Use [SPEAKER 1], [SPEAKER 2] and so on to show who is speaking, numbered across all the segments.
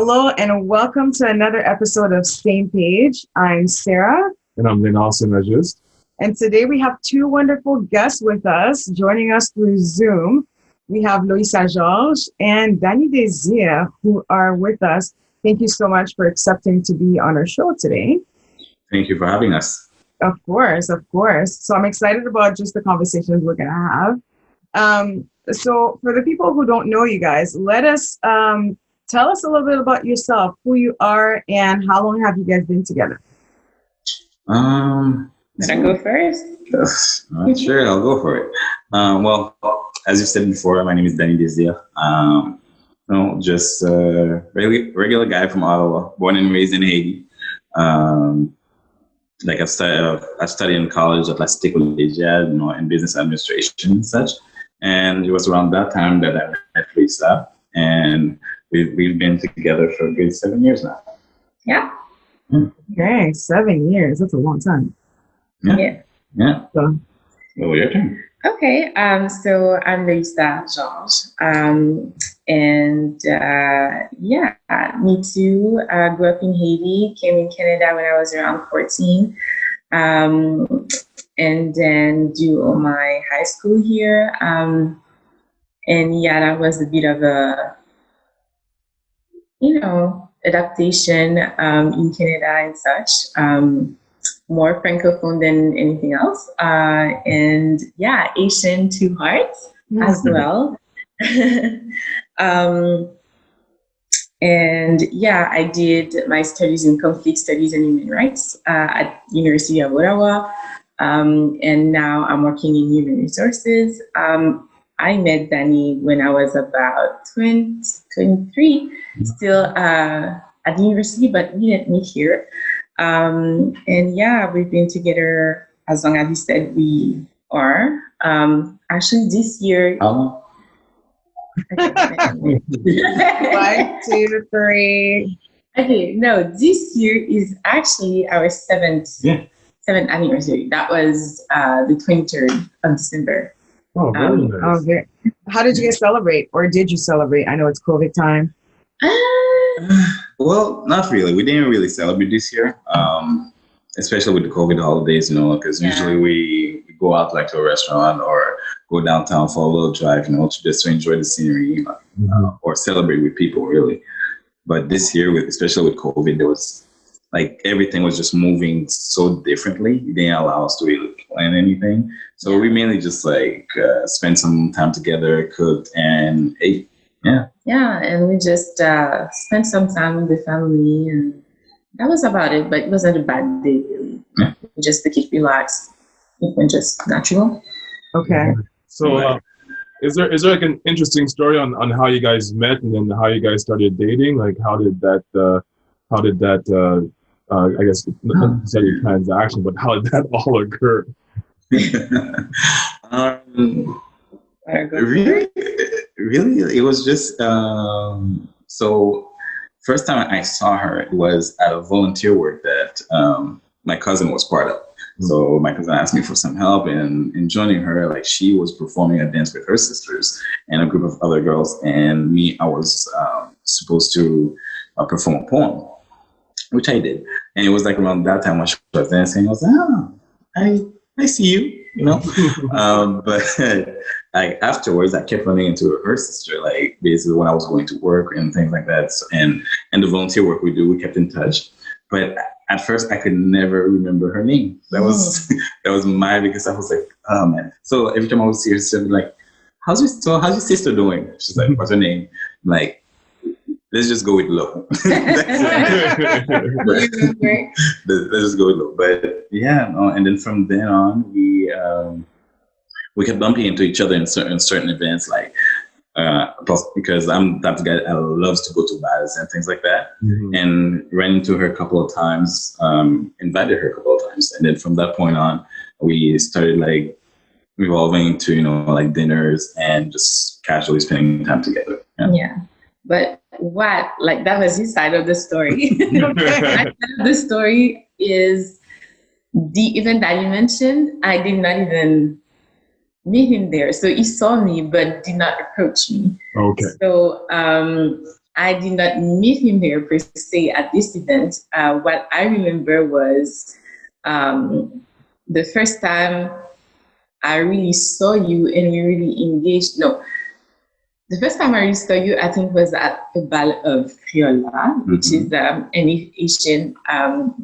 [SPEAKER 1] Hello and welcome to another episode of Same Page. I'm Sarah.
[SPEAKER 2] And I'm Austin Majus.
[SPEAKER 1] And today we have two wonderful guests with us, joining us through Zoom. We have Loïssa and Dany Desir, who are with us. Thank you so much for accepting to be on our show today.
[SPEAKER 3] Thank you for having us.
[SPEAKER 1] Of course. So I'm excited about just the conversations we're going to have. So for the people who don't know you guys, let us tell us a little bit about yourself, who you are, and how long have you guys been together?
[SPEAKER 4] Should I go first?
[SPEAKER 3] Sure, I'll go for it. Well, as you said before, my name is Dany Desir. Just a regular guy from Ottawa, born and raised in Haiti. I studied in college at La Collegiale, in business administration and such. And it was around that time that I met Loïssa, and we've been together for a good 7 years now.
[SPEAKER 4] Yeah.
[SPEAKER 1] Okay, 7 years. That's a long time.
[SPEAKER 4] Yeah.
[SPEAKER 1] So,
[SPEAKER 3] Well, your turn.
[SPEAKER 4] Okay. So I'm Loïssa me too. Grew up in Haiti, came in Canada when I was around 14. And then do all my high school here. That was a bit of a, adaptation in Canada and such. More francophone than anything else. Haitian to heart as well. I did my studies in conflict studies and human rights at University of Ottawa. And now I'm working in human resources. I met Dany when I was about 23, still at the university, but we didn't meet here. We've been together as long as you said we are. Actually, this year.
[SPEAKER 1] 1, 2, 3.
[SPEAKER 4] Okay, no, this year is actually our seventh anniversary. That was the 23rd of December.
[SPEAKER 2] Oh, very nice.
[SPEAKER 1] How did you guys celebrate, or did you celebrate? I know it's COVID time.
[SPEAKER 3] Well, not really. We didn't really celebrate this year, especially with the COVID holidays, because usually we go out to a restaurant or go downtown for a little drive, just to enjoy the scenery, or celebrate with people, really. But this year, especially with COVID, there was everything was just moving so differently. It didn't allow us to really plan anything. So we mainly just spent some time together, cooked, and ate.
[SPEAKER 4] Yeah, and we just spent some time with the family, and that was about it. But it wasn't a bad day, really.
[SPEAKER 3] Yeah.
[SPEAKER 4] Just to keep relaxed, it went just natural.
[SPEAKER 1] Okay.
[SPEAKER 2] So, is there an interesting story on how you guys met and then how you guys started dating? How did that I guess not necessarily a transaction, but how did that all occur?
[SPEAKER 3] Really, it was just so first time I saw her, it was at a volunteer work that my cousin was part of. So my cousin asked me for some help, and in joining her, she was performing a dance with her sisters and a group of other girls, and me, I was supposed to perform a poem, which I did. And it was around that time when she was dancing, I was I see you, but afterwards I kept running into her sister, basically when I was going to work and things like that. So, and the volunteer work we do, we kept in touch. But at first I could never remember her name. That was because I was oh man. So every time I would see her, she'd be like, how's your sister doing? She's like, what's her name? I'm like, let's just go with Lo. Let's just go with Lo. But and then from then on, we kept bumping into each other in certain events, because I'm that guy that loves to go to bars and things like that, and ran into her a couple of times, invited her a couple of times, and then from that point on, we started revolving to dinners and just casually spending time together.
[SPEAKER 4] Yeah. But that was his side of the story. My side of the story is the event that you mentioned. I did not even meet him there. So he saw me, but did not approach me.
[SPEAKER 2] Okay.
[SPEAKER 4] So I did not meet him there per se at this event. What I remember was the first time I really saw you and we really engaged. No, the first time I really saw you, I think, was at the Bal of Criolla, which is an Haitian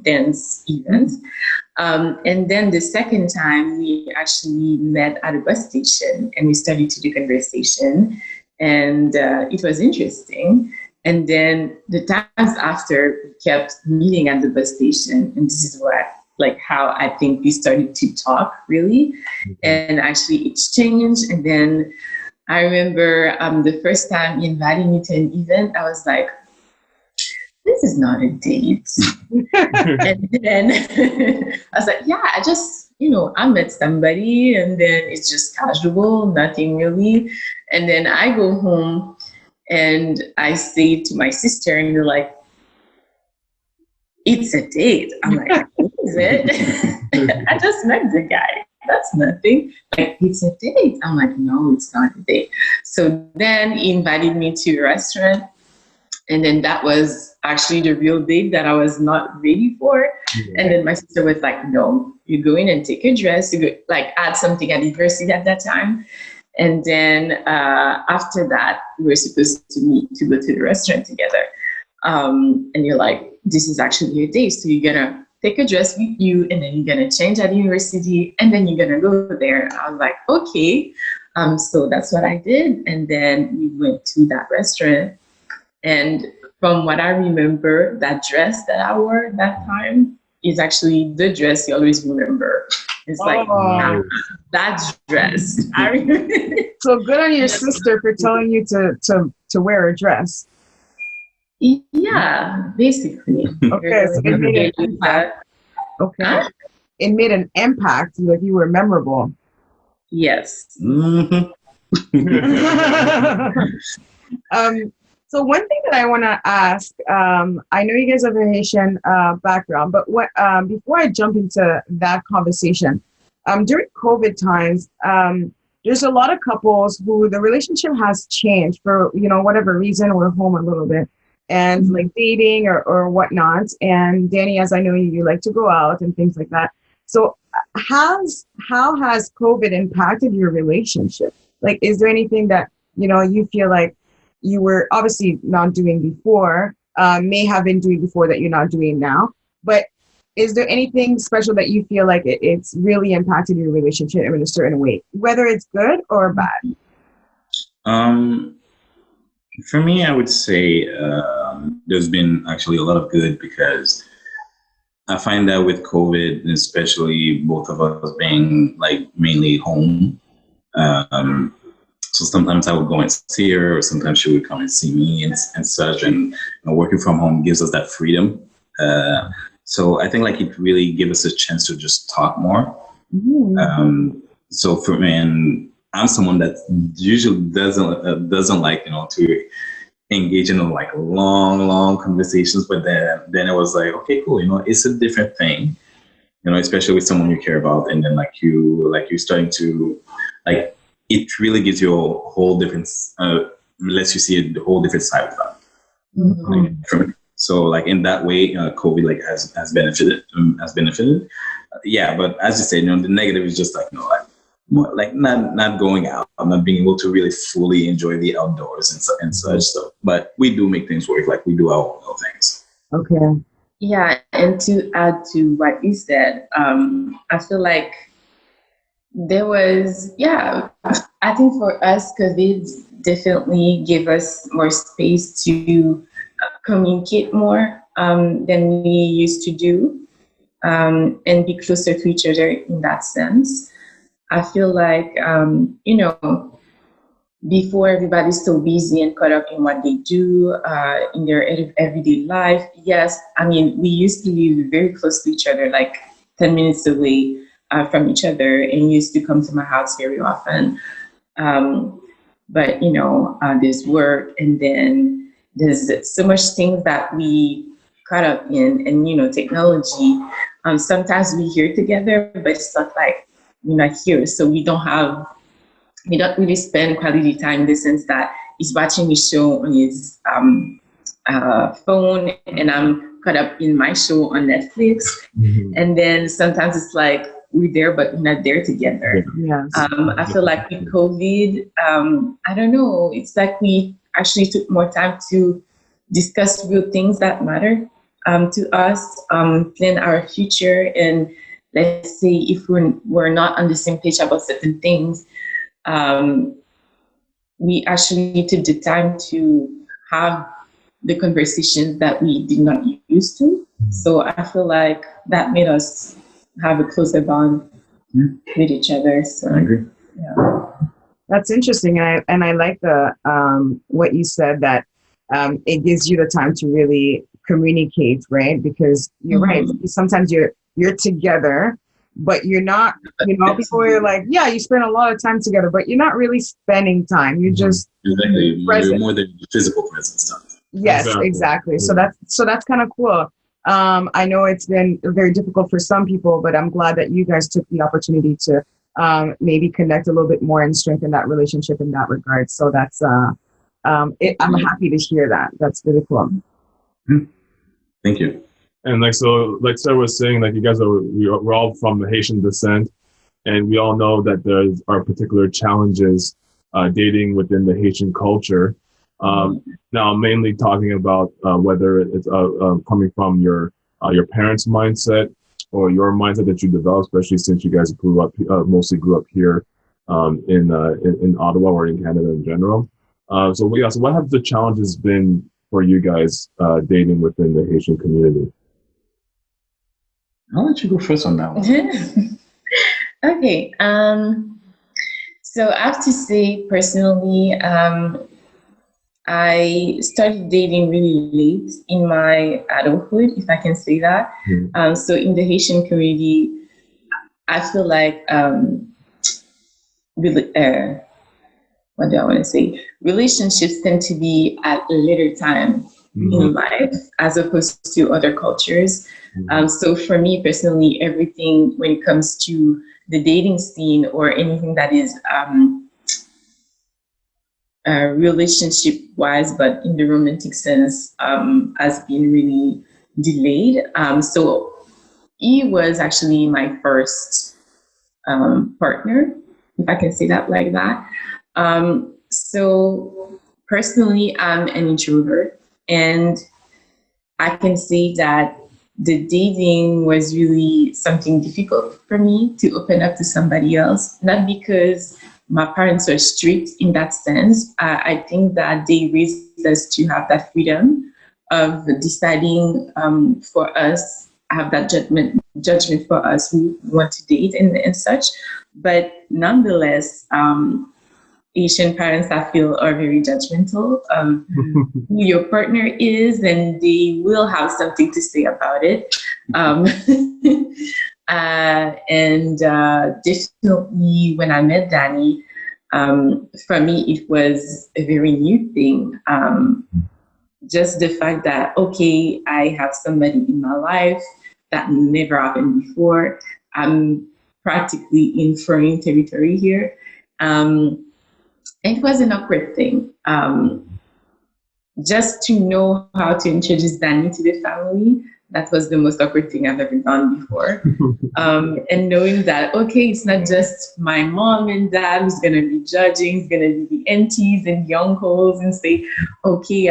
[SPEAKER 4] dance event. And then the second time, we actually met at a bus station and we started to do conversation. And it was interesting. And then the times after, we kept meeting at the bus station. And this is what, like, how I think we started to talk, really, and actually exchange. And then I remember the first time he invited me to an event, I was like, this is not a date. And then I was like, yeah, I just, I met somebody and then it's just casual, nothing really. And then I go home and I say to my sister and they're like, it's a date. I'm like, what is it? I just met the guy. That's nothing. Like, it's a date. I'm like, no, it's not a date. So then he invited me to a restaurant. And then that was actually the real date that I was not ready for. Yeah. And then my sister was like, no, you go in and take a dress. You go, like, add something at university at that time. And then after that, we were supposed to meet to go to the restaurant together. And you're like, this is actually your date. So you're going to take a dress with you, and then you're going to change at university, and then you're going to go there. And I was like, okay. So that's what I did. And then we went to that restaurant. And from what I remember, that dress that I wore that time is actually the dress you always remember. It's like, that dress. I remember.
[SPEAKER 1] So good on your sister for telling you to wear a dress.
[SPEAKER 4] Yeah, basically.
[SPEAKER 1] Okay, so it made an impact. Okay, it made an impact. Like, you were memorable.
[SPEAKER 4] Yes.
[SPEAKER 1] So one thing that I want to ask, I know you guys have a Haitian background, but what before I jump into that conversation, during COVID times, there's a lot of couples who the relationship has changed for whatever reason. We're home a little bit. And like dating or whatnot. And Dany, as I know you like to go out and things like that. So how has COVID impacted your relationship? Like, is there anything that, you feel like you were obviously not doing before, may have been doing before that you're not doing now? But is there anything special that you feel like it's really impacted your relationship in a certain way, whether it's good or bad?
[SPEAKER 3] For me, I would say there's been actually a lot of good, because I find that with COVID, and especially both of us being like mainly home, so sometimes I would go and see her, or sometimes she would come and see me and such. And working from home gives us that freedom. So I think like it really gave us a chance to just talk more. Mm-hmm. So for me, and I'm someone that usually doesn't like, to engage in like long conversations, but then it was like, okay, cool, it's a different thing, especially with someone you care about, and then you're starting to like, it really gives you a whole different, lets you see a whole different side of that. Mm-hmm. So like in that way, COVID like has benefited. Yeah, but as you said, the negative is just like not going out, not being able to really fully enjoy the outdoors and such. So, but we do make things work. Like, we do our own things.
[SPEAKER 1] Okay.
[SPEAKER 4] Yeah, and to add to what you said, I feel like there was, I think for us, COVID definitely gave us more space to communicate more than we used to do, and be closer to each other in that sense. I feel like, before everybody's so busy and caught up in what they do in their everyday life. Yes, I mean, we used to live very close to each other, like 10 minutes away from each other, and used to come to my house very often. But, there's work, and then there's so much things that we caught up in, and, technology. Sometimes we're here together, but it's not like we're not here. So we don't really spend quality time in the sense that he's watching a show on his phone and I'm caught up in my show on Netflix. And then sometimes it's like we're there, but we're not there together.
[SPEAKER 1] Yes.
[SPEAKER 4] I feel like with COVID, I don't know, it's like we actually took more time to discuss real things that matter to us, plan our future. And let's say if we're not on the same page about certain things, we actually took the time to have the conversations that we did not used to. So I feel like that made us have a closer bond with each other. So
[SPEAKER 3] I agree.
[SPEAKER 4] yeah.
[SPEAKER 1] That's interesting, and I like the what you said, that it gives you the time to really communicate, right? Because you're right. Sometimes you're together, but you're not. You know, people are like, yeah, you spend a lot of time together, but you're not really spending time. You're just
[SPEAKER 3] Exactly.
[SPEAKER 1] present.
[SPEAKER 3] You're more than physical presence.
[SPEAKER 1] Yes, exactly. So that's kind of cool. I know it's been very difficult for some people, but I'm glad that you guys took the opportunity to maybe connect a little bit more and strengthen that relationship in that regard. So that's I'm happy to hear that. That's really cool.
[SPEAKER 3] Thank you.
[SPEAKER 2] And like Sarah was saying, like you guys we're all from Haitian descent, and we all know that there are particular challenges dating within the Haitian culture. Now, I'm mainly talking about whether it's coming from your parents' mindset or your mindset that you developed, especially since you guys mostly grew up here in Ottawa or in Canada in general. So what have the challenges been for you guys dating within the Haitian community?
[SPEAKER 3] I'll let you go first on that one.
[SPEAKER 4] Okay. So I have to say personally, I started dating really late in my adulthood, if I can say that. So in the Haitian community, I feel like, what do I want to say? Relationships tend to be at a later time in life as opposed to other cultures. So for me personally, everything when it comes to the dating scene or anything that is relationship wise, but in the romantic sense, has been really delayed. So he was actually my first partner, if I can say that like that. So personally, I'm an introvert, and I can say that the dating was really something difficult for me to open up to somebody else, not because my parents were strict in that sense. I think that they raised us to have that freedom of deciding for us, have that judgment for us who want to date and such. But nonetheless, Asian parents, I feel, are very judgmental of who your partner is, and they will have something to say about it. And definitely when I met Dany, for me, it was a very new thing. Just the fact that, okay, I have somebody in my life that never happened before. I'm practically in foreign territory here. It was an awkward thing. Just to know how to introduce Dany to the family, that was the most awkward thing I've ever done before. And knowing that, okay, it's not just my mom and dad who's going to be judging, it's going to be the aunties and the uncles and say, okay,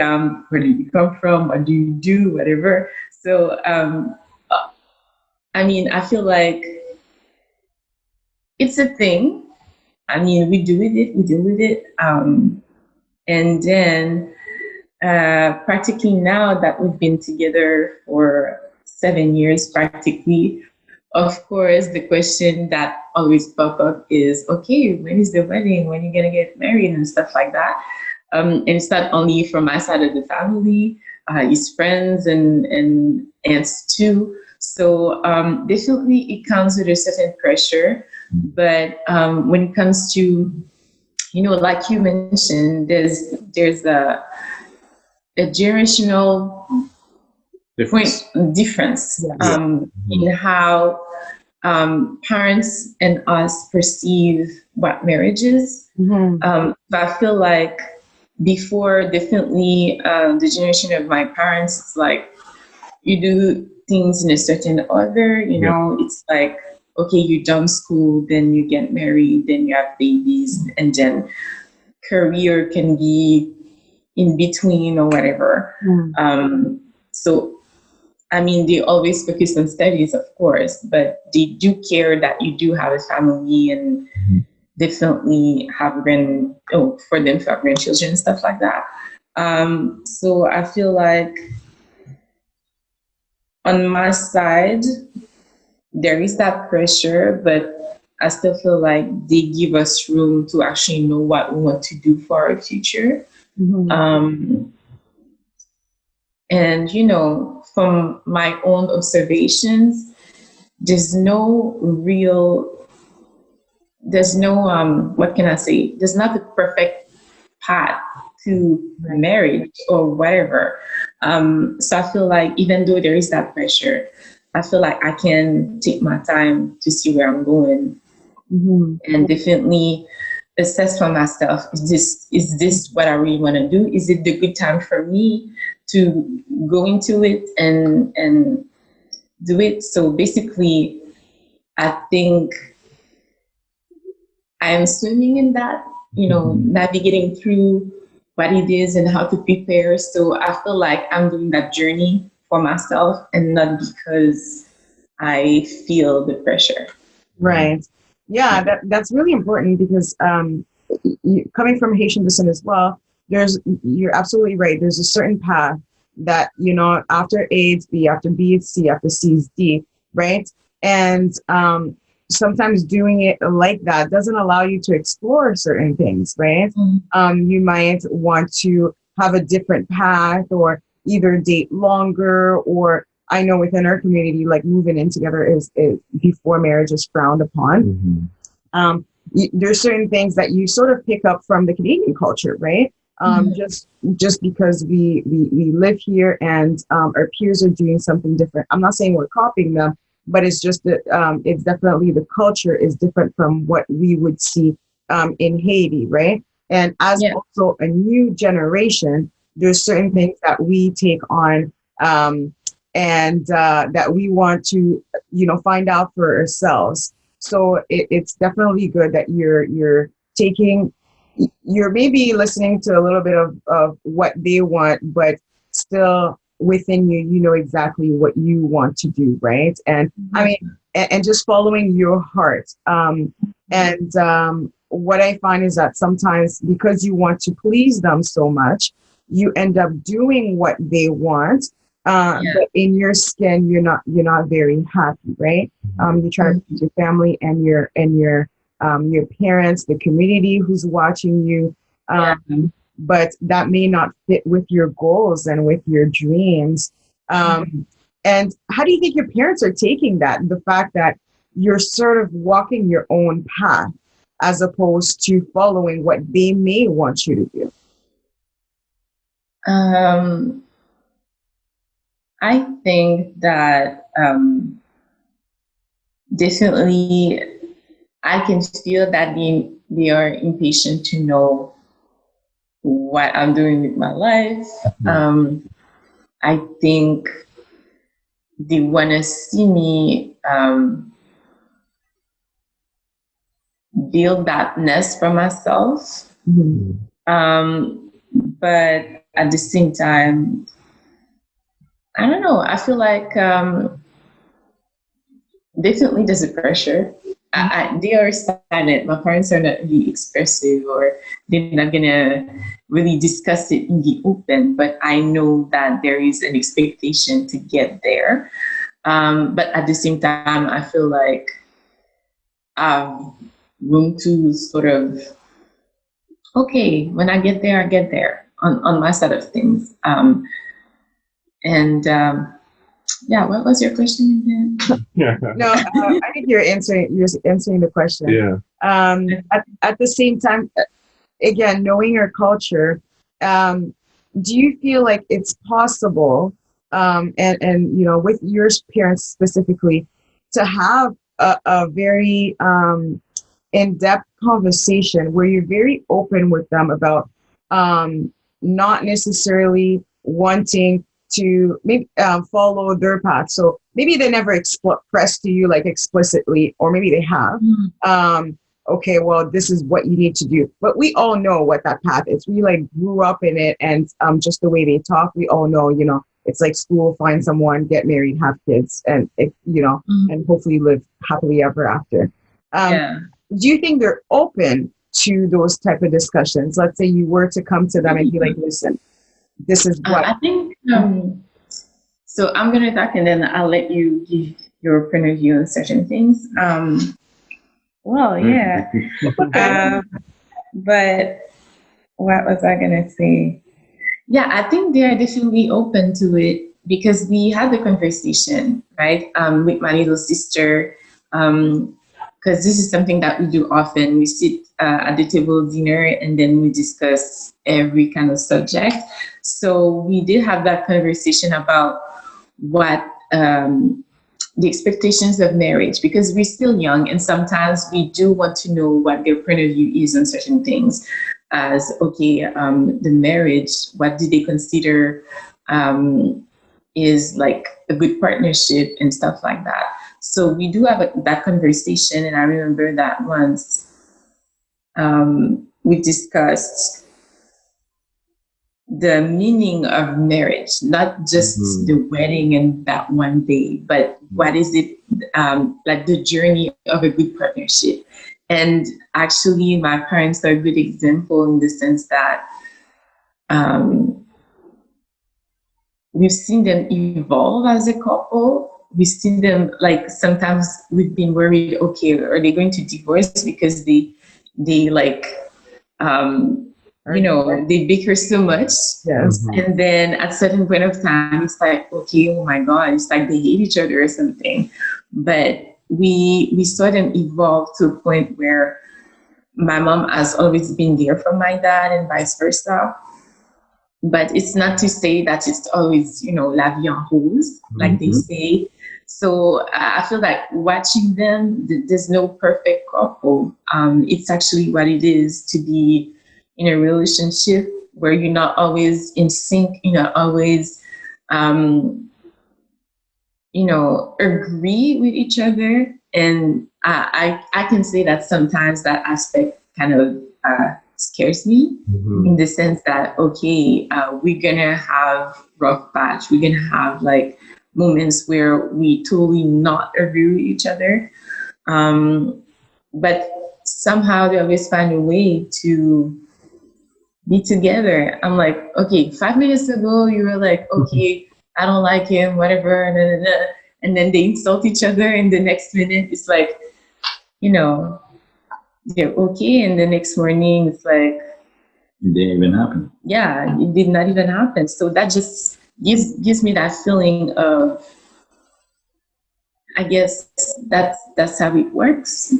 [SPEAKER 4] where do you come from? What do you do? Whatever. So, I mean, I feel like it's a thing. I mean, we deal with it. And then practically now that we've been together for 7 years, practically, of course, the question that always pop up is, okay, when is the wedding? When are you going to get married and stuff like that? And it's not only from my side of the family, his friends and aunts too. So definitely it comes with a certain pressure. But when it comes to, like you mentioned, there's a generational difference in how parents and us perceive what marriage is. But I feel like before, definitely, the generation of my parents, it's like you do things in a certain order, it's like, okay, you done school, then you get married, then you have babies, and then career can be in between or whatever. So, I mean, they always focus on studies, of course, but they do care that you do have a family and definitely have for them to have grandchildren and stuff like that. So I feel like on my side, there is that pressure, but I still feel like they give us room to actually know what we want to do for our future. And, from my own observations, there's no, what can I say? There's not the perfect path to marriage or whatever. So I feel like even though there is that pressure, I feel like I can take my time to see where I'm going, and definitely assess for myself, is this what I really want to do? Is it the good time for me to go into it and do it? So basically, I think I am swimming in that, navigating through what it is and how to prepare. So I feel like I'm doing that journey for myself and not because I feel the pressure.
[SPEAKER 1] Right. Yeah, that's really important because coming from Haitian descent as well, you're absolutely right. There's a certain path that, after A it's B, after B it's C, after C is D, right? And sometimes doing it like that doesn't allow you to explore certain things, right? You might want to have a different path or either date longer, or I know within our community, like moving in together is before marriage is frowned upon. There's certain things that you sort of pick up from the Canadian culture, right? Just because we live here and our peers are doing something different. I'm not saying we're copying them, but it's just that it's definitely the culture is different from what we would see in Haiti, right? And as also a new generation, there's certain things that we take on and that we want to, find out for ourselves. So it's definitely good that you're maybe listening to a little bit of what they want, but still within you, you know exactly what you want to do, right? And I mean, and just following your heart. What I find is that sometimes because you want to please them so much, you end up doing what they want, but in your skin, you're not very happy, right? You try to please your family and your parents, the community who's watching you, but that may not fit with your goals and with your dreams. And how do you think your parents are taking that? The fact that you're sort of walking your own path as opposed to following what they may want you to do?
[SPEAKER 4] I think that definitely I can feel that they are impatient to know what I'm doing with my life. I think they want to see me build that nest for myself. But at the same time, I don't know. I feel like definitely there's a pressure. They are silent. My parents are not really expressive, or they're not gonna really discuss it in the open. But I know that there is an expectation to get there. But at the same time, I feel like room to sort of, okay, when I get there on my side of things. What was your question again?
[SPEAKER 1] No, I think you're answering the question. At the same time, again, knowing your culture, do you feel like it's possible, and with your parents specifically, to have a very in-depth conversation where you're very open with them about not necessarily wanting to maybe follow their path. So maybe they never express to you like explicitly, or maybe they have. Okay, well, this is what you need to do. But we all know what that path is. We like grew up in it, and just the way they talk, we all know, it's like school, find someone, get married, have kids, and and hopefully live happily ever after. Do you think they're open to those type of discussions? Let's say you were to come to them and be like, listen, this is what
[SPEAKER 4] I think. So I'm going to talk, and then I'll let you give your point of view on certain things. Well, yeah. But what was I going to say? Yeah, I think they are definitely open to it because we had the conversation, right, with my little sister, because this is something that we do often. We sit at the table dinner and then we discuss every kind of subject. So we did have that conversation about what the expectations of marriage, because we're still young and sometimes we do want to know what their point of view is on certain things. As the marriage, what do they consider is like a good partnership and stuff like that. So we do have that conversation, and I remember that once we discussed the meaning of marriage, not just the wedding and that one day, but what is it like the journey of a good partnership. And actually, my parents are a good example in the sense that we've seen them evolve as a couple. We've seen them, like, sometimes we've been worried, okay, are they going to divorce because they like, they bicker so much.
[SPEAKER 1] Yes.
[SPEAKER 4] And then at a certain point of time, it's like, okay, oh my God, it's like they hate each other or something. But we saw them evolve to a point where my mom has always been there for my dad and vice versa. But it's not to say that it's always, la vie en rose, like they say. So I feel like watching them, there's no perfect couple. It's actually what it is to be in a relationship where you're not always in sync, you're not always, agree with each other. And I can say that sometimes that aspect kind of scares me in the sense that, okay, we're going to have rough patch. We're going to have like moments where we totally not agree with each other. But somehow they always find a way to be together. I'm like, okay, 5 minutes ago, you were like, okay, I don't like him, whatever. And then they insult each other. And the next minute, it's like, they're okay. And the next morning, it's like,
[SPEAKER 3] it didn't even happen.
[SPEAKER 4] Yeah, it did not even happen. So that just gives me that feeling of, I guess that's how it works.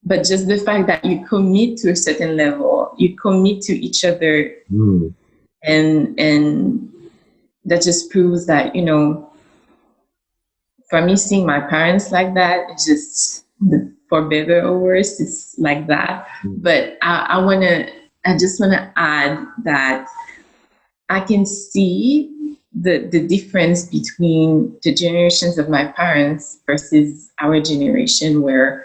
[SPEAKER 4] But just the fact that you commit to a certain level, you commit to each other, and that just proves that, for me, seeing my parents like that, it's just, for better or worse, it's like that. But I just want to add that I can see the difference between the generations of my parents versus our generation, where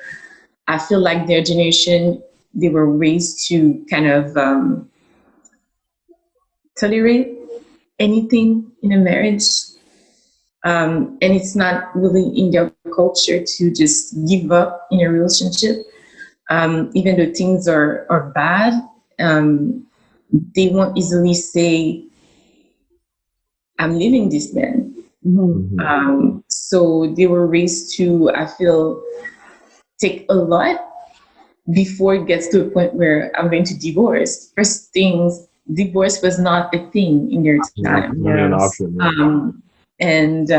[SPEAKER 4] I feel like their generation, they were raised to kind of tolerate anything in a marriage. And it's not really in their culture to just give up in a relationship. Even though things are bad, they won't easily say, I'm leaving this man. So they were raised to, I feel, take a lot before it gets to a point where I'm going to divorce. First things, divorce was not a thing in their time.
[SPEAKER 2] An option.
[SPEAKER 4] And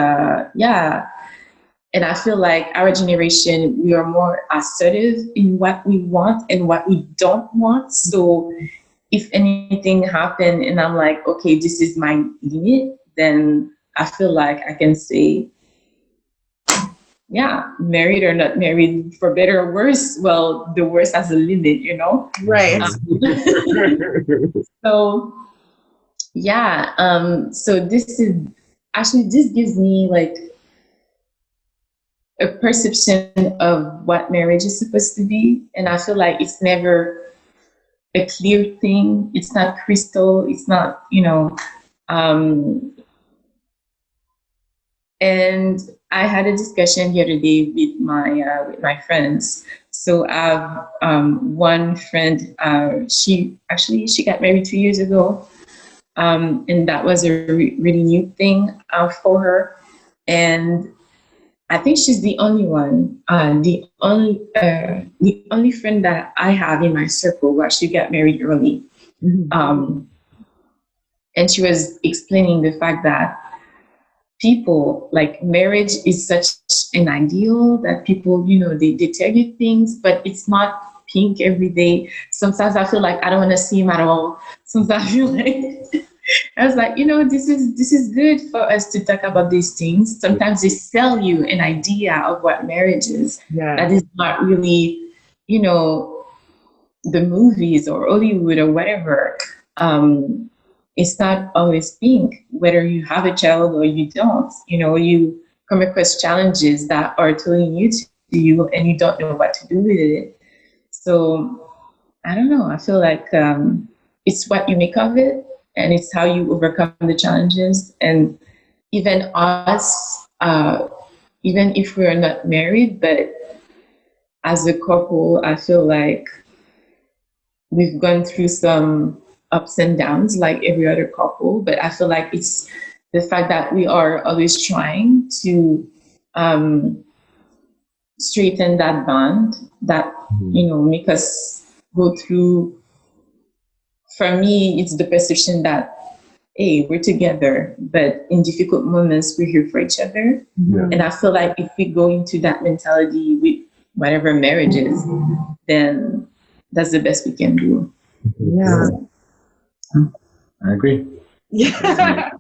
[SPEAKER 4] I feel like our generation, we are more assertive in what we want and what we don't want. So if anything happened and I'm like, okay, this is my limit, then I feel like I can say, yeah, married or not married, for better or worse, well, the worst has a limit, you know?
[SPEAKER 1] Right.
[SPEAKER 4] So, yeah, so this gives me like a perception of what marriage is supposed to be. And I feel like it's never a clear thing. It's not crystal. It's not, um, and I had a discussion the other day with my friends. So I have one friend. She got married 2 years ago, and that was a really new thing for her. And I think she's the only one, the only friend that I have in my circle where she got married early. And she was explaining the fact that people like marriage is such an ideal that people, they tell you things, but it's not pink every day. Sometimes I feel like I don't want to see him at all. Sometimes I feel like I was like, this is good for us to talk about these things. Sometimes they sell you an idea of what marriage is.
[SPEAKER 1] Yeah.
[SPEAKER 4] That is not really, the movies or Hollywood or whatever. It's not always pink, whether you have a child or you don't. You come across challenges that are totally new to you and you don't know what to do with it. So I don't know. I feel like it's what you make of it. And it's how you overcome the challenges. And even us, even if we're not married, but as a couple, I feel like we've gone through some ups and downs like every other couple. But I feel like it's the fact that we are always trying to straighten that bond that, make us go through. For me, it's the perception that, hey, we're together, but in difficult moments, we're here for each other.
[SPEAKER 2] Yeah.
[SPEAKER 4] And I feel like if we go into that mentality with whatever marriage is, then that's the best we can do.
[SPEAKER 1] Yeah.
[SPEAKER 3] I agree.
[SPEAKER 1] Yeah.